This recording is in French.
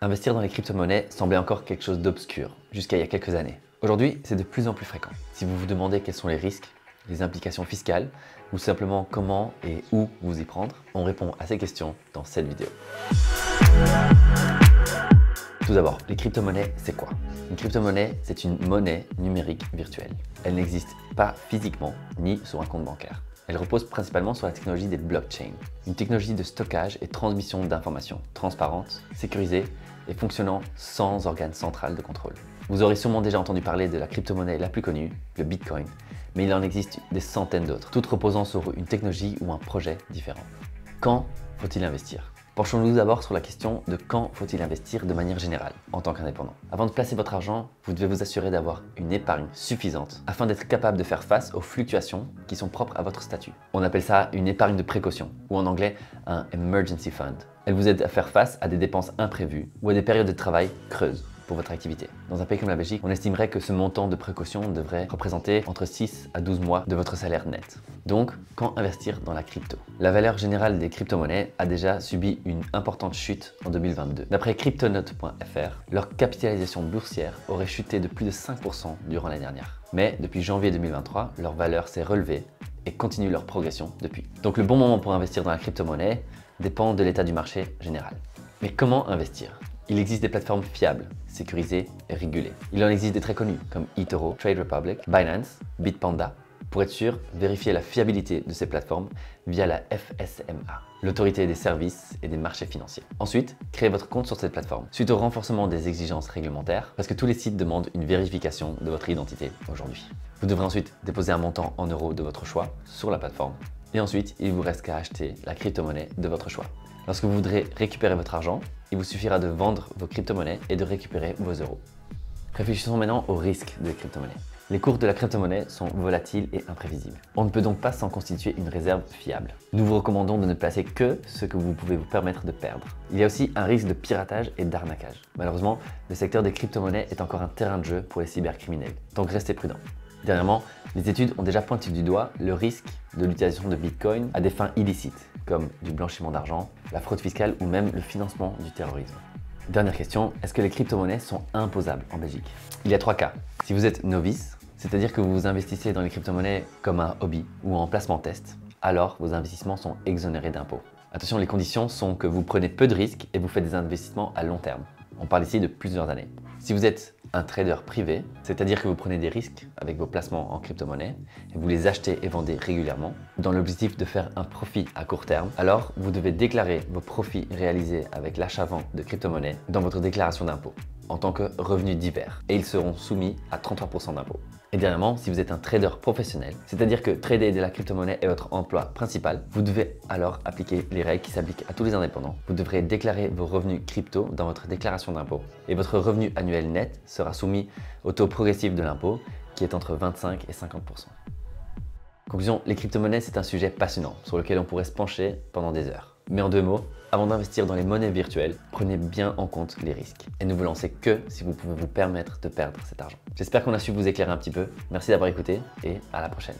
Investir dans les crypto-monnaies semblait encore quelque chose d'obscur jusqu'à il y a quelques années. Aujourd'hui, c'est de plus en plus fréquent. Si vous vous demandez quels sont les risques, les implications fiscales ou simplement comment et où vous y prendre, on répond à ces questions dans cette vidéo. Tout d'abord, les crypto-monnaies, c'est quoi? Une crypto-monnaie, c'est une monnaie numérique virtuelle. Elle n'existe pas physiquement ni sur un compte bancaire. Elle repose principalement sur la technologie des blockchains, une technologie de stockage et transmission d'informations transparente, sécurisée et fonctionnant sans organe central de contrôle. Vous aurez sûrement déjà entendu parler de la crypto-monnaie la plus connue, le Bitcoin, mais il en existe des centaines d'autres, toutes reposant sur une technologie ou un projet différent. Quand faut-il investir? Penchons-nous d'abord sur la question de quand faut-il investir de manière générale en tant qu'indépendant. Avant de placer votre argent, vous devez vous assurer d'avoir une épargne suffisante afin d'être capable de faire face aux fluctuations qui sont propres à votre statut. On appelle ça une épargne de précaution ou en anglais un emergency fund. Elle vous aide à faire face à des dépenses imprévues ou à des périodes de travail creuses pour votre activité. Dans un pays comme la Belgique, on estimerait que ce montant de précaution devrait représenter entre 6 à 12 mois de votre salaire net. Donc, quand investir dans la crypto? La valeur générale des crypto-monnaies a déjà subi une importante chute en 2022. D'après cryptonote.fr, leur capitalisation boursière aurait chuté de plus de 5% durant l'année dernière. Mais depuis janvier 2023, leur valeur s'est relevée et continue leur progression depuis. Donc le bon moment pour investir dans la crypto-monnaie dépend de l'état du marché général. Mais comment investir? Il existe des plateformes fiables, sécurisées et régulées. Il en existe des très connues comme eToro, Trade Republic, Binance, Bitpanda. Pour être sûr, vérifiez la fiabilité de ces plateformes via la FSMA, l'autorité des services et des marchés financiers. Ensuite, créez votre compte sur cette plateforme. Suite au renforcement des exigences réglementaires, parce que tous les sites demandent une vérification de votre identité aujourd'hui. Vous devrez ensuite déposer un montant en euros de votre choix sur la plateforme. Et ensuite, il vous reste qu'à acheter la crypto-monnaie de votre choix. Lorsque vous voudrez récupérer votre argent, il vous suffira de vendre vos crypto-monnaies et de récupérer vos euros. Réfléchissons maintenant aux risques des crypto-monnaies. Les cours de la crypto-monnaie sont volatiles et imprévisibles. On ne peut donc pas s'en constituer une réserve fiable. Nous vous recommandons de ne placer que ce que vous pouvez vous permettre de perdre. Il y a aussi un risque de piratage et d'arnaquage. Malheureusement, le secteur des crypto-monnaies est encore un terrain de jeu pour les cybercriminels, donc restez prudents. Dernièrement, les études ont déjà pointé du doigt le risque de l'utilisation de Bitcoin à des fins illicites, comme du blanchiment d'argent, la fraude fiscale ou même le financement du terrorisme. Dernière question, est-ce que les crypto-monnaies sont imposables en Belgique? Il y a 3 cas. Si vous êtes novice, c'est-à-dire que vous investissez dans les crypto-monnaies comme un hobby ou en placement test, alors vos investissements sont exonérés d'impôts. Attention, les conditions sont que vous prenez peu de risques et vous faites des investissements à long terme. On parle ici de plusieurs années. Si vous êtes un trader privé, c'est-à-dire que vous prenez des risques avec vos placements en crypto-monnaie et vous les achetez et vendez régulièrement dans l'objectif de faire un profit à court terme, alors vous devez déclarer vos profits réalisés avec l'achat-vente de crypto-monnaie dans votre déclaration d'impôt en tant que revenus divers et ils seront soumis à 33% d'impôt. Et dernièrement, si vous êtes un trader professionnel, c'est-à-dire que trader de la crypto-monnaie est votre emploi principal, vous devez alors appliquer les règles qui s'appliquent à tous les indépendants. Vous devrez déclarer vos revenus crypto dans votre déclaration d'impôt et votre revenu annuel net sera soumis au taux progressif de l'impôt qui est entre 25 et 50%. Conclusion, les crypto-monnaies c'est un sujet passionnant sur lequel on pourrait se pencher pendant des heures. Mais en 2 mots, avant d'investir dans les monnaies virtuelles, prenez bien en compte les risques et ne vous lancez que si vous pouvez vous permettre de perdre cet argent. J'espère qu'on a su vous éclairer un petit peu. Merci d'avoir écouté et à la prochaine.